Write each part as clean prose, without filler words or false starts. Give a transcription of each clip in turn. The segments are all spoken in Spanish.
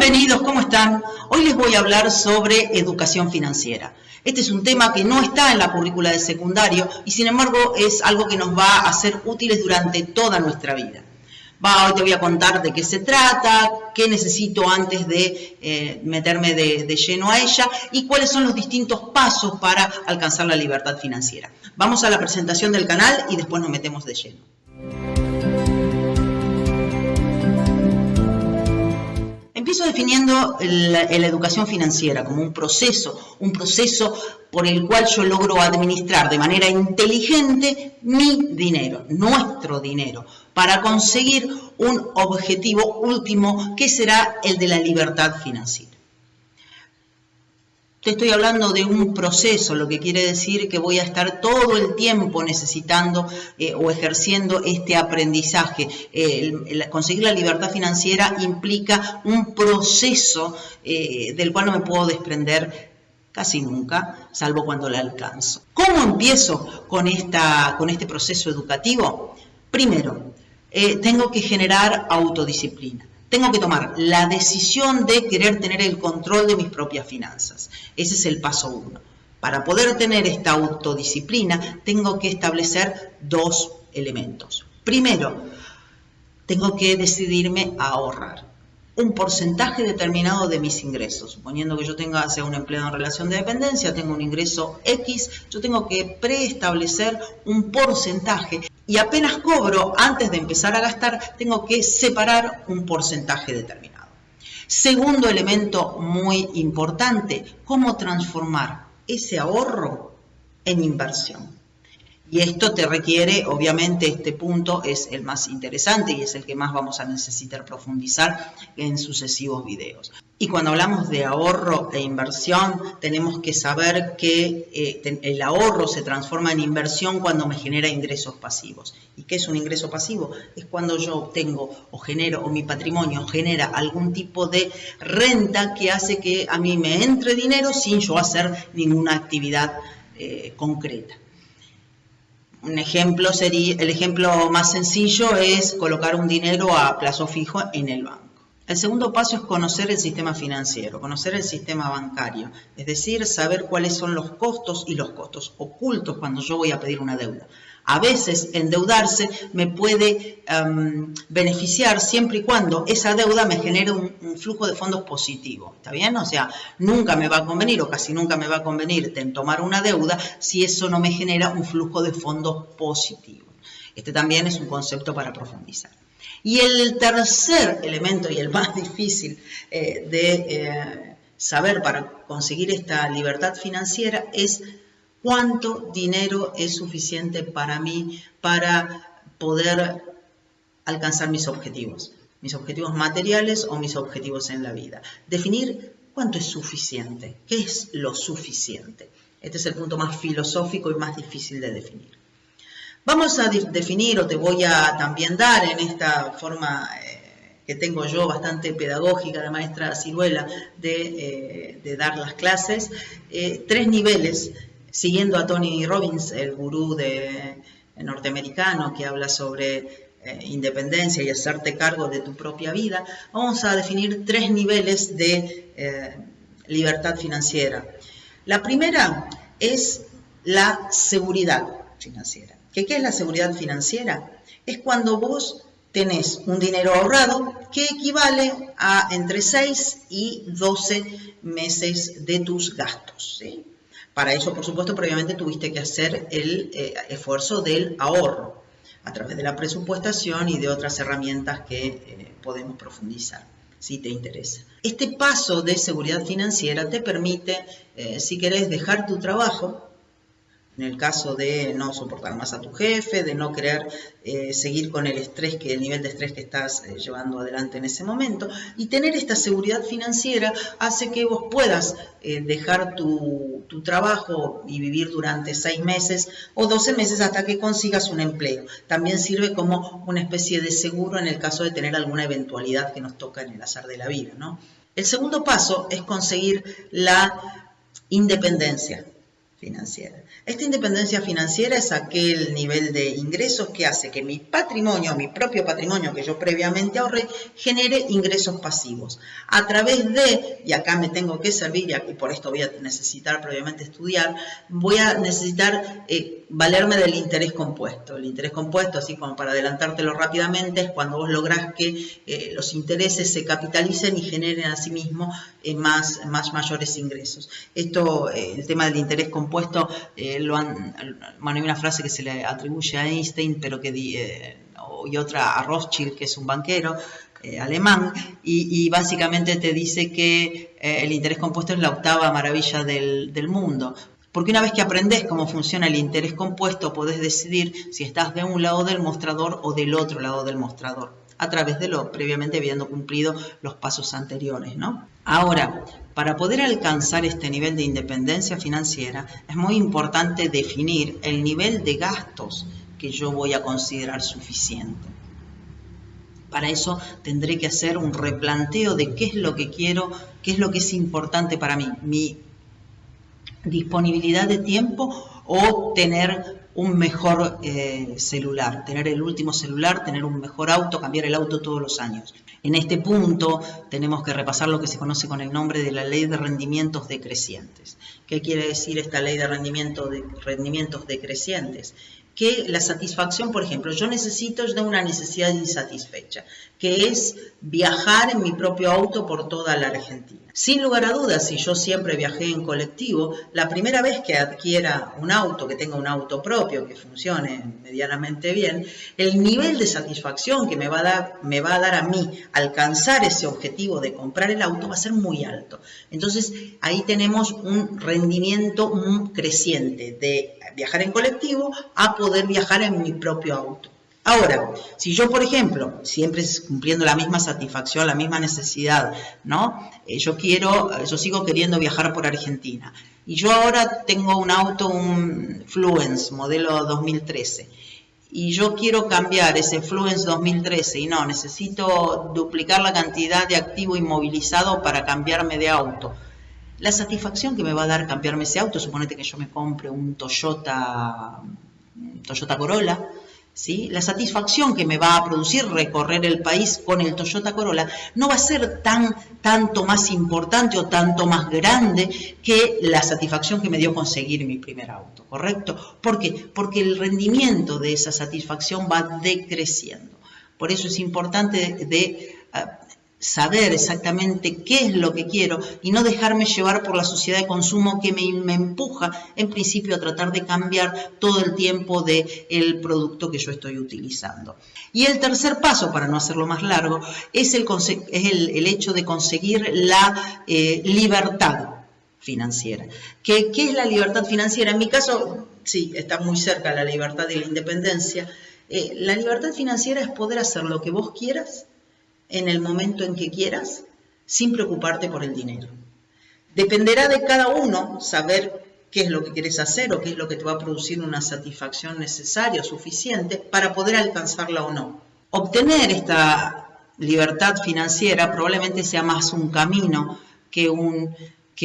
Bienvenidos, ¿cómo están? Hoy les voy a hablar sobre educación financiera. Este es un tema que no está en la currícula de secundario y sin embargo es algo que nos va a ser útiles durante toda nuestra vida. Hoy te voy a contar de qué se trata, qué necesito antes de meterme de lleno a ella y cuáles son los distintos pasos para alcanzar la libertad financiera. Vamos a la presentación del canal y después nos metemos de lleno. Empiezo definiendo la educación financiera como un proceso por el cual yo logro administrar de manera inteligente mi dinero, nuestro dinero, para conseguir un objetivo último que será el de la libertad financiera. Te estoy hablando de un proceso, lo que quiere decir que voy a estar todo el tiempo necesitando o ejerciendo este aprendizaje. Conseguir la libertad financiera implica un proceso del cual no me puedo desprender casi nunca, salvo cuando la alcanzo. ¿Cómo empiezo con este proceso educativo? Primero, tengo que generar autodisciplina. Tengo que tomar la decisión de querer tener el control de mis propias finanzas. Ese es el paso 1. Para poder tener esta autodisciplina, tengo que establecer dos elementos. Primero, tengo que decidirme a ahorrar un porcentaje determinado de mis ingresos. Suponiendo que yo sea un empleado en relación de dependencia, tengo un ingreso X, yo tengo que preestablecer un porcentaje y apenas cobro, antes de empezar a gastar, tengo que separar un porcentaje determinado. Segundo elemento muy importante, cómo transformar ese ahorro en inversión. Y esto te requiere, obviamente, este punto es el más interesante y es el que más vamos a necesitar profundizar en sucesivos videos. Y cuando hablamos de ahorro e inversión, tenemos que saber que el ahorro se transforma en inversión cuando me genera ingresos pasivos. ¿Y qué es un ingreso pasivo? Es cuando yo obtengo o genero, o mi patrimonio genera algún tipo de renta que hace que a mí me entre dinero sin yo hacer ninguna actividad concreta. Un ejemplo el ejemplo más sencillo es colocar un dinero a plazo fijo en el banco. El segundo paso es conocer el sistema financiero, conocer el sistema bancario, es decir, saber cuáles son los costos y los costos ocultos cuando yo voy a pedir una deuda. A veces endeudarse me puede beneficiar siempre y cuando esa deuda me genere un flujo de fondos positivo, ¿está bien? O sea, nunca me va a convenir o casi nunca me va a convenir tomar una deuda si eso no me genera un flujo de fondos positivo. Este también es un concepto para profundizar. Y el tercer elemento y el más difícil de saber para conseguir esta libertad financiera es cuánto dinero es suficiente para mí para poder alcanzar mis objetivos materiales o mis objetivos en la vida. Definir cuánto es suficiente, qué es lo suficiente. Este es el punto más filosófico y más difícil de definir. Vamos a definir, o te voy a también dar en esta forma que tengo yo bastante pedagógica, la maestra Ciruela, de dar las clases, 3 niveles, siguiendo a Tony Robbins, el gurú norteamericano que habla sobre independencia y hacerte cargo de tu propia vida. Vamos a definir 3 niveles de libertad financiera. La primera es la seguridad financiera. ¿Qué es la seguridad financiera? Es cuando vos tenés un dinero ahorrado que equivale a entre 6 y 12 meses de tus gastos, ¿sí? Para eso, por supuesto, previamente tuviste que hacer el esfuerzo del ahorro a través de la presupuestación y de otras herramientas que podemos profundizar, si te interesa. Este paso de seguridad financiera te permite, si querés, dejar tu trabajo, en el caso de no soportar más a tu jefe, de no querer seguir con el nivel de estrés que estás llevando adelante en ese momento. Y tener esta seguridad financiera hace que vos puedas dejar tu trabajo y vivir durante 6 meses o 12 meses hasta que consigas un empleo. También sirve como una especie de seguro en el caso de tener alguna eventualidad que nos toca en el azar de la vida, ¿no? El segundo paso es conseguir la independencia. financiera. Esta independencia financiera es aquel nivel de ingresos que hace que mi patrimonio, mi propio patrimonio que yo previamente ahorré, genere ingresos pasivos. A través de, y acá me tengo que servir, y por esto voy a necesitar previamente estudiar, voy a necesitar valerme del interés compuesto. El interés compuesto, así como para adelantártelo rápidamente, es cuando vos lográs que los intereses se capitalicen y generen a sí mismo mayores ingresos. Esto, el tema del interés compuesto, hay una frase que se le atribuye a Einstein, pero y otra a Rothschild, que es un banquero alemán, y básicamente te dice que el interés compuesto es la octava maravilla del mundo. Porque una vez que aprendes cómo funciona el interés compuesto, podés decidir si estás de un lado del mostrador o del otro lado del mostrador, a través de lo previamente habiendo cumplido los pasos anteriores, ¿no? Ahora, para poder alcanzar este nivel de independencia financiera, es muy importante definir el nivel de gastos que yo voy a considerar suficiente. Para eso tendré que hacer un replanteo de qué es lo que quiero, qué es lo que es importante para mí, mi disponibilidad de tiempo o tener un mejor celular, tener el último celular, tener un mejor auto, cambiar el auto todos los años. En este punto tenemos que repasar lo que se conoce con el nombre de la ley de rendimientos decrecientes. ¿Qué quiere decir esta ley de rendimientos decrecientes? Que la satisfacción, por ejemplo, yo de una necesidad insatisfecha, que es viajar en mi propio auto por toda la Argentina. Sin lugar a dudas, si yo siempre viajé en colectivo, la primera vez que adquiera un auto, que tenga un auto propio, que funcione medianamente bien, el nivel de satisfacción que me va a dar a mí alcanzar ese objetivo de comprar el auto va a ser muy alto. Entonces, ahí tenemos un rendimiento creciente de viajar en colectivo a poder viajar en mi propio auto. Ahora, si yo, por ejemplo, siempre cumpliendo la misma satisfacción, la misma necesidad, ¿no? Yo sigo queriendo viajar por Argentina. Y yo ahora tengo un auto, un Fluence, modelo 2013. Y yo quiero cambiar ese Fluence 2013 y necesito duplicar la cantidad de activo inmovilizado para cambiarme de auto. La satisfacción que me va a dar cambiarme ese auto, suponete que yo me compre un Toyota Corolla, ¿sí? La satisfacción que me va a producir recorrer el país con el Toyota Corolla no va a ser tanto más importante o tanto más grande que la satisfacción que me dio conseguir mi primer auto, ¿correcto? ¿Por qué? Porque el rendimiento de esa satisfacción va decreciendo. Por eso es importante saber exactamente qué es lo que quiero y no dejarme llevar por la sociedad de consumo que me empuja en principio a tratar de cambiar todo el tiempo del producto que yo estoy utilizando. Y el tercer paso, para no hacerlo más largo, es el hecho de conseguir la libertad financiera. ¿Qué es la libertad financiera? En mi caso, sí, está muy cerca la libertad y la independencia. La libertad financiera es poder hacer lo que vos quieras en el momento en que quieras, sin preocuparte por el dinero. Dependerá de cada uno saber qué es lo que quieres hacer o qué es lo que te va a producir una satisfacción necesaria o suficiente para poder alcanzarla o no. Obtener esta libertad financiera probablemente sea más un camino que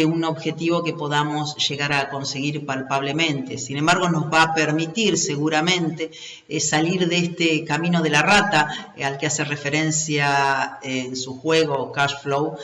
un objetivo que podamos llegar a conseguir palpablemente. Sin embargo, nos va a permitir seguramente salir de este camino de la rata al que hace referencia en su juego Cash Flow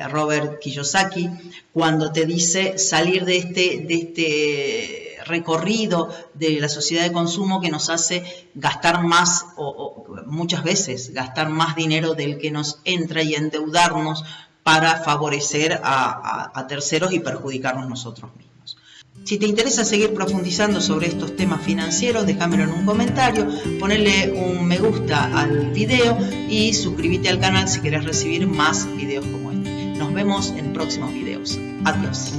Robert Kiyosaki, cuando te dice salir de este recorrido de la sociedad de consumo que nos hace gastar más o muchas veces gastar más dinero del que nos entra y endeudarnos para favorecer a terceros y perjudicarnos nosotros mismos. Si te interesa seguir profundizando sobre estos temas financieros, déjamelo en un comentario, ponle un me gusta al video y suscríbete al canal si quieres recibir más videos como este. Nos vemos en próximos videos. Adiós.